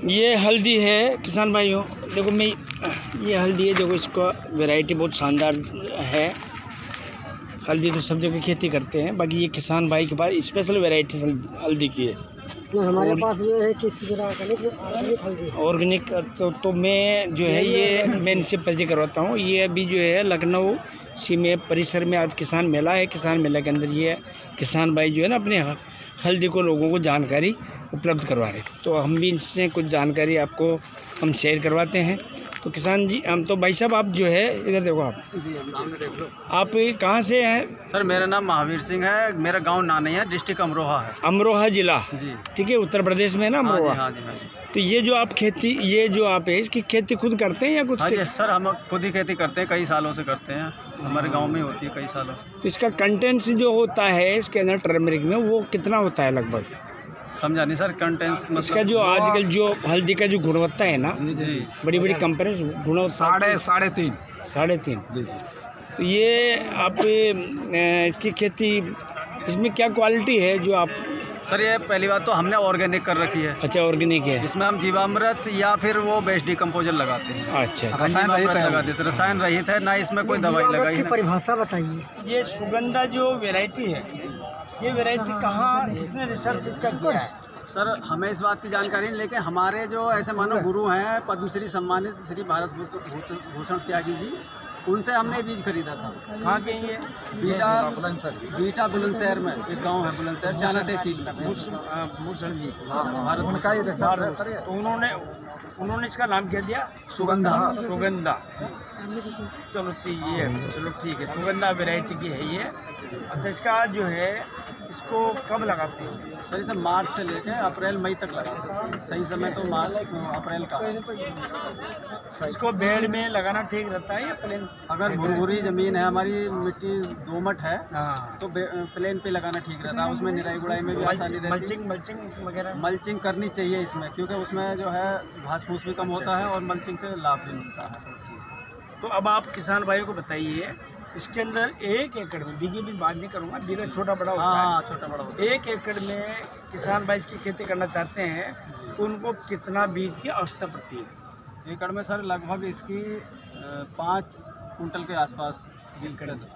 ये हल्दी है किसान भाइयों, देखो मैं ये हल्दी है, देखो इसका वैरायटी बहुत शानदार है। हल्दी तो सब जगह खेती करते हैं, बाकी ये किसान भाई के पास स्पेशल वैरायटी हल्दी की है। हमारे पास जो है किस ऑर्गेनिक हल्दी ऑर्गेनिक तो मैं जो है ये मैं इनसे परिचय करवाता हूँ। ये अभी जो है लखनऊ सीमे परिसर में आज किसान मेला है। किसान मेला के अंदर ये किसान भाई जो है ना अपने हल्दी को लोगों को जानकारी उपलब्ध करवा रहे, तो हम भी इनसे कुछ जानकारी आपको हम शेयर करवाते हैं। तो किसान जी हम तो भाई साहब आप जो है इधर देखो, आप कहाँ से हैं? सर मेरा नाम महावीर सिंह है, मेरा गांव नानैया, डिस्ट्रिक्ट अमरोहा है। अमरोहा जिला जी ठीक है, उत्तर प्रदेश में ना अमरोहा। हाँ जी हाँ जी। तो ये जो आप खेती, ये जो आप है इसकी खेती खुद करते हैं या कुछ? हाँ जी सर, हम खुद ही खेती करते हैं, कई सालों से करते हैं, हमारे गांव में होती है कई सालों से। तो इसका कंटेंट्स जो होता है इसके अंदर टर्मरिक में वो कितना होता है लगभग? समझा नहीं सर, कंटेंट्स मतलब इसका जो आजकल जो हल्दी का जो गुणवत्ता है ना, जी बड़ी बड़ी कंपनी गुणवत्ता 3.5 जी। तो ये आप इसकी खेती, इसमें क्या क्वालिटी है जो आप? सर ये पहली बात तो हमने ऑर्गेनिक कर रखी है। अच्छा ऑर्गेनिक है, इसमें हम जीवामृत या फिर वो बेस्ट डिकम्पोजर लगाते हैं। अच्छा रसायन रहित लगा देते, रसायन रहित है ना, इसमें कोई दवाई लगाई है। परिभाषा बताइए। ये सुगंधा जो वैरायटी है, ये वैरायटी कहाँ, किसने रिसर्च इसका किया है? सर हमें इस बात की जानकारी नहीं, लेकिन हमारे जो ऐसे मानो गुरु हैं पद्मश्री सम्मानित श्री भारत भूषण त्यागी जी, उनसे हमने बीज खरीदा था। कहाँ के ये? बीटा बुलंदशहर में एक गांव है, बुलंदशहर सियाना तहसील में। भूषण जी, भारत उनका ही तो उन्होंने इसका नाम क्या दिया? सुगंधा। सुगंधा, चलो ठीक है, सुगंधा वैरायटी की है ये। अच्छा इसका जो है इसको कब लगाते हैं? सर इसे मार्च से लेकर अप्रैल मई तक लगाते हैं, सही समय तो मार्च अप्रैल का। इसको बेड में लगाना ठीक रहता है या प्लेन? अगर भुरभुरी ज़मीन है, हमारी मिट्टी दोमट है, हाँ, तो प्लेन पे लगाना ठीक रहता है, उसमें निराई गुड़ाई में भी आसानी रहती है। मल्चिंग वगैरह मल्चिंग करनी चाहिए इसमें, क्योंकि उसमें जो है घास फूस भी कम होता है और मल्चिंग से लाभ भी मिलता है। तो अब आप किसान भाइयों को बताइए, इसके अंदर 1 एकड़ में, बीघे भी बात नहीं करूँगा, बीघा छोटा बड़ा होता है। हाँ छोटा बड़ा होता है। 1 एकड़ में किसान भाई इसकी खेती करना चाहते हैं तो उनको कितना बीज की आवश्यकता पड़ती है? एकड़ में सर लगभग इसकी 5 कुंटल के आसपास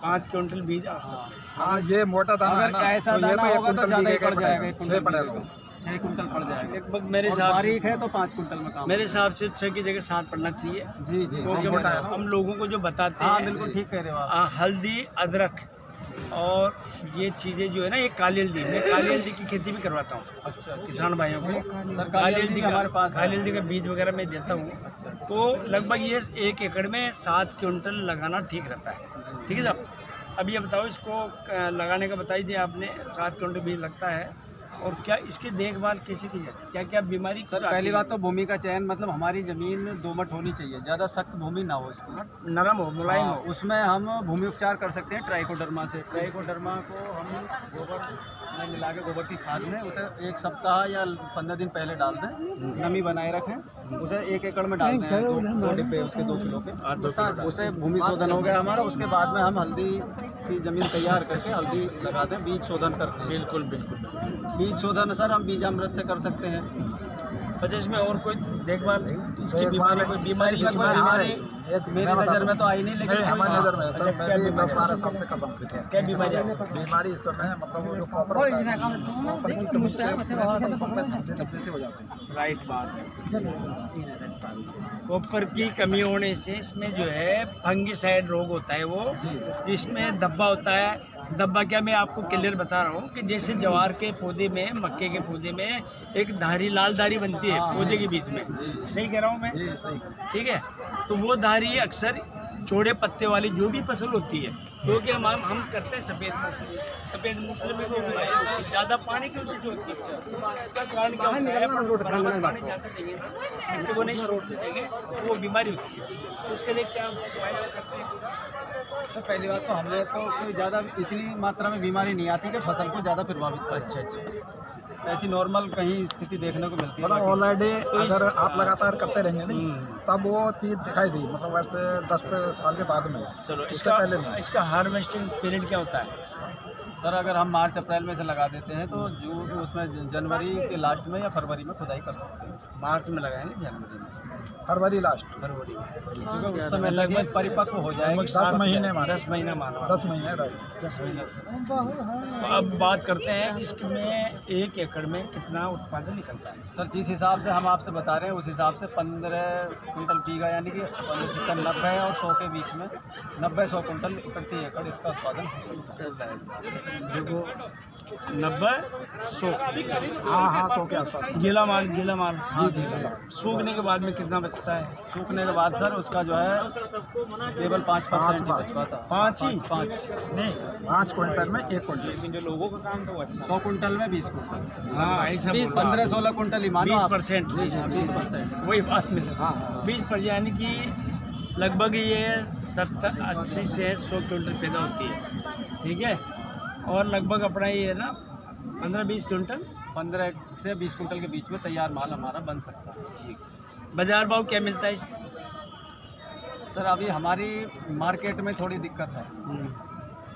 5 क्विंटल बीज आवश्यकता। हाँ ये मोटा दाना है अगर ना, ऐसा तो ये दाना तो होगा तो ज़्यादा ही पड़ जाएगा, 1 कुंटल पड़ेगा। 6 कुंटल पड़ जाएगा लगभग मेरे और हिसाब से, बारीक है तो 5 कुंटल में काम। मेरे हिसाब से 6 की जगह 7 पड़ना चाहिए। जी जी क्योंकि सही है। हम लोगों को जो बताते हाँ हैं, बिल्कुल ठीक कह रहे हो आप। हल्दी, अदरक और ये चीज़ें जो है ना, ये काली हल्दी, मैं काली हल्दी की खेती भी करवाता हूँ अच्छा किसान भाइयों को। सर काली हल्दी हमारे पास काली हल्दी का बीज वगैरह मैं देता हूँ। तो लगभग ये 1 एकड़ में 7 क्विंटल लगाना ठीक रहता है। ठीक है साहब, अब ये बताओ इसको लगाने का बताई दिया आपने, 7 क्विंटल बीज लगता है, और क्या इसकी देखभाल कैसे की जाती है? क्या क्या बीमारी? सर पहली बात तो भूमि का चयन, मतलब हमारी ज़मीन दोमट होनी चाहिए, ज़्यादा सख्त भूमि ना हो इसकी, नरम हो, मुलायम हो। उसमें हम भूमि उपचार कर सकते हैं ट्राइकोडर्मा से। ट्राइकोडर्मा को हम गोबर में मिला के, गोबर की खाद में उसे 1 सप्ताह या 15 दिन पहले डाल दें, नमी बनाए रखें, उसे 1 एकड़ में डालते हैं, 2 डिब्बे उसके 2 किलो के, उसे भूमि शोधन हो गया हमारा। उसके बाद में हम हल्दी की ज़मीन तैयार करके हल्दी लगाते हैं, बीज शोधन करते हैं। बिल्कुल बिल्कुल। बीज शोधन सर हम बीजामृत से कर सकते हैं। अच्छा इसमें और कोई देखभाल, इसकी बीमारी, कोई बीमारी? इसमें कोई बीमारी मेरी नज़र में तो आई नहीं, लेकिन हमारी नज़र में सर अच्छा, मैं भी 10-12 साल से कदम पे था। क्या बीमारी है? बीमारी इस समय मतलब वो जो कॉपर होता है, कॉपर की कमी से तकलीफ से हो जाती है। राइट बात है, कॉपर की कमी होने से इसमें जो है फंगिसाइड रोग होता है, वो इसमें धब्बा होता है। धब्बा क्या, मैं आपको क्लियर बता रहा हूँ कि जैसे जवार के पौधे में, मक्के के पौधे में एक धारी, लाल धारी बनती है पौधे के बीच में, सही कह रहा हूँ मैं? ठीक है, तो वो धारी अक्सर चौड़े पत्ते वाली जो भी फसल होती है, क्योंकि हम करते हैं सफ़ेद मूंगफली। सफ़ेद मूंगफली में तो ज़्यादा पानी की वजह से होती है। इसका कारण क्या होता है, बराबर पानी ज़्यादा देंगे ना, मिट्टी को नहीं छोड़ते देंगे तो वो बीमारी होती है। तो उसके लिए क्या उपाय करते हैं? सर पहली बात तो हमने तो कोई ज़्यादा इतनी मात्रा में बीमारी नहीं आती कि फसल को ज़्यादा प्रभावित करे। अच्छा, ऐसी नॉर्मल कहीं स्थिति देखने को मिलती है। मतलब ऑलरेडी अगर आप लगातार करते रहेंगे नहीं तब वो चीज़ दिखाई दी, मतलब वैसे 10 साल के बाद में। चलो इससे पहले नहीं। इसका हार्वेस्टिंग पीरियड क्या होता है? सर अगर हम मार्च अप्रैल में से लगा देते हैं तो जून उसमें जनवरी के लास्ट में या फरवरी में खुदाई कर सकते हैं। मार्च में लगाएंगे, जनवरी में, फरवरी लास्ट, फरवरी में, क्योंकि उस समय तक ये परिपक्व हो जाएगी। 10 महीने मानो, 10 महीना मानो, 10 महीने राइट। 10 महीना। तो अब बात करते हैं कि इसमें 1 एकड़ में कितना उत्पादन निकलता है। सर जिस हिसाब से हम आपसे बता रहे हैं उस हिसाब से 15 कुंटल बीघा, यानी कि 90 और 100 के बीच में 90-100 कुंटल प्रति एकड़ इसका उत्पादन हो सकता है। देखो 90-100, हाँ 100 के आसपास। गीला माल जी। सूखने के बाद में कितना बचता है? सूखने के बाद सर उसका जो है केवल 5% बच पाता। 5 ही? 5 नहीं, 5 क्विंटल में 1 क्विंटल। लेकिन जो लोगों का काम तो अच्छा 100 कुंटल में 20 कुंटल। हाँ ऐसा 15-16 कुंटल ही मानो आप। 20%, 20%। वही बात में हाँ 20%, यानी कि लगभग ये 70-80 से 100 क्विंटल पैदा होती है, ठीक है। और लगभग अपना ये है ना 15-20 क्विंटल, 15 से 20 कुंटल के बीच में तैयार माल हमारा बन सकता है। ठीक। बाजार भाव क्या मिलता है इस? सर अभी हमारी मार्केट में थोड़ी दिक्कत है।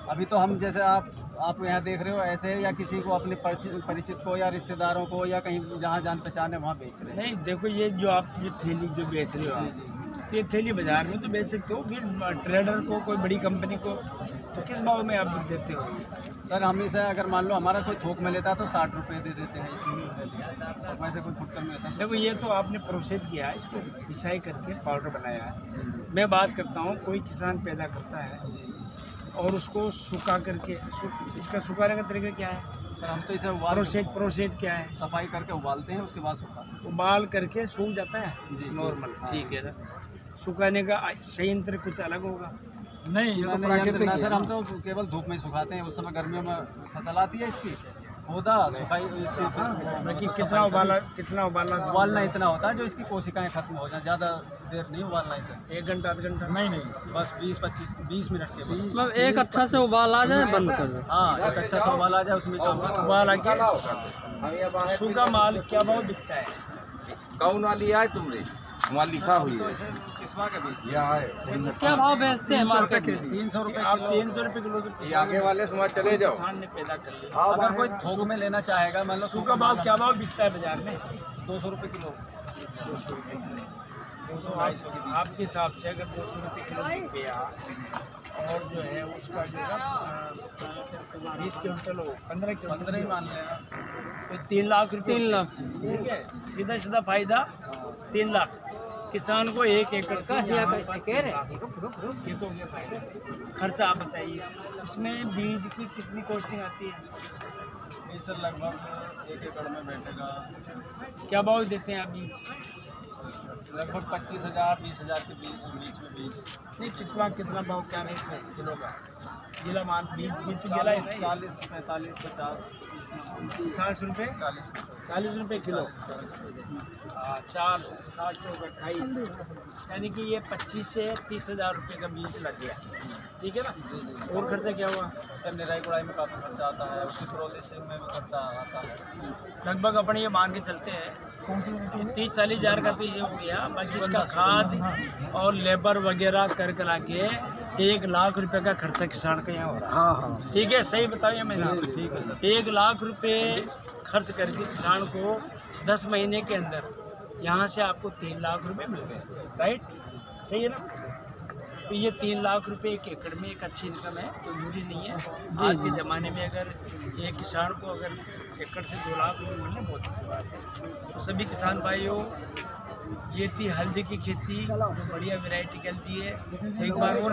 अभी तो हम जैसे आप यहाँ देख रहे हो ऐसे, या किसी को अपने परिचित को या रिश्तेदारों को या कहीं जहाँ जान पहचान है वहाँ बेच रहे हैं। नहीं देखो, ये जो आप ये थैली जो बेच रहे हो आप, ये थैली बाजार में तो बेच सकते हो, फिर ट्रेडर को, कोई बड़ी कंपनी को तो किस भाव में आप देते हो? सर हम इसे अगर मान लो हमारा कोई थोक में लेता तो 60 रुपये दे देते हैं इसी, वैसे कोई फुटकर में लेता। देखो ये तो आपने प्रोसेस किया है, इसको पिसाई करके पाउडर बनाया है। मैं बात करता हूँ, कोई किसान पैदा करता है और उसको सुखा करके, इसका सुखाने का तरीका क्या है? सर हम तो इसे प्रोसेस क्या है? सफाई करके उबालते हैं, उसके बाद सुखाते हैं। उबाल करके सूख जाता है जी, नॉर्मल, हाँ। ठीक है ना। सुखाने का संयंत्र कुछ अलग होगा? नहीं ये तो प्राकृतिक है सर, हम तो केवल धूप में सुखाते हैं। उस समय गर्मियों में फसल आती है इसकी, पौधा सुखाई इसके बाकी कितना उबालना उबालना इतना होता है जो इसकी कोशिकाएं खत्म हो जाए, ज़्यादा देर नहीं उबालना इसे। 1 घंटा आधा घंटा? नहीं बस 20 मिनट के बाद। मतलब एक अच्छा से उबाल आ जाए, बंद कर दो। हाँ एक अच्छा सा उबाल आ जाए, उसमें काम खत्म। उबाल आके सूखा माल क्या भाव बिकता है? कौन वाली है तुमने? वहाँ लिखा हुई तो है, इसे किसवा के बीच यहाँ है। क्या भाव बेचते हैं मार्केट में? 300 रुपये आप किलो। 300 रुपये किलो तो ये आगे वाले समाज चले जाओ। किसान ने पैदा कर लिया। अगर कोई थोक में लेना चाहेगा, मान लो सूखा भाव क्या भाव बिकता है बाजार में? 200 रुपये किलो। 200 रुपये किलो। 200-250 के बीच। आपके हिसाब से अगर 200 रुपये किलो बिक गया और जो है उसका जो है 20 क्विंटल हो, 15 15 ही क्विंटल मान लें। तो 3 लाख रुपये। 3 लाख। ठीक है, सीधा सीधा फायदा 3 लाख किसान को 1 एकड़ से। यहाँ पर 3 लाख। ये तो हो गया फायदा। खर्चा आप बताइए, इसमें बीज की कितनी कॉस्टिंग आती है? बीज सर लगभग 1 एकड़ में बैठेगा क्या भाव देते हैं आप बीज? लगभग 25,000-20,000 के बीच में बीज। नहीं, कितना भाव क्या रेट है किलो का? गीला माल बीज तो गीला है नहीं? 40, 45, 50, 60 रुपये, 40 रुपये किलो। 4 चौक 28, यानी कि ये 25 से 30,000 रुपये का बीज लग गया, ठीक है ना। और खर्चा क्या हुआ? सर निराई गुड़ाई में काफ़ी खर्चा आता है, उसकी प्रोसेसिंग में भी खर्चा आता है। लगभग अपने ये मान के चलते हैं 30-40 हज़ार का तो ये हो गया। बाकी इसका खाद और लेबर वगैरह कर करा के 1 लाख रुपए का खर्चा किसान का यहाँ हो रहा है। हाँ ठीक है, सही बताइए मैंने। ठीक है सर। 1 लाख रुपए खर्च करके किसान को 10 महीने के अंदर यहाँ से आपको 3 लाख रुपए मिल गए, राइट? सही है ना। तो ये 3 लाख रुपए 1 एकड़ में एक अच्छी इनकम है, कोई बुरी नहीं है। आज के ज़माने में अगर एक किसान को अगर एकड़ से 2 लाख रुपये मिलने बहुत अच्छी बात है। तो सभी किसान भाइयों, ये थी हल्दी की खेती जो बढ़िया वैरायटी कहती है। एक बार और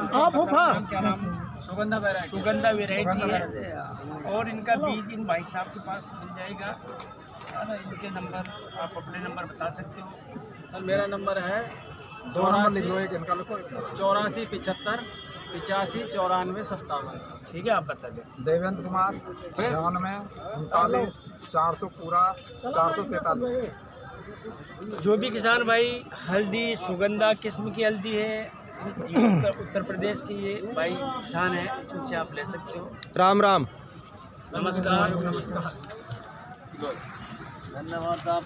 क्या नाम? सुगंधा वैरायटी है। और इनका बीज इन भाई साहब के पास मिल जाएगा। इनके नंबर आप अपने नंबर बता सकते हो? सर मेरा नंबर है 84 75 85 94 57। ठीक है, आप बता दें। देवेंद्र कुमार 96 39 400 पूरा 443। जो भी किसान भाई हल्दी सुगंधा किस्म की हल्दी है, ये उत्तर प्रदेश की ये भाई किसान है, इनसे आप ले सकते हो। राम राम। नमस्कार। धन्यवाद साहब।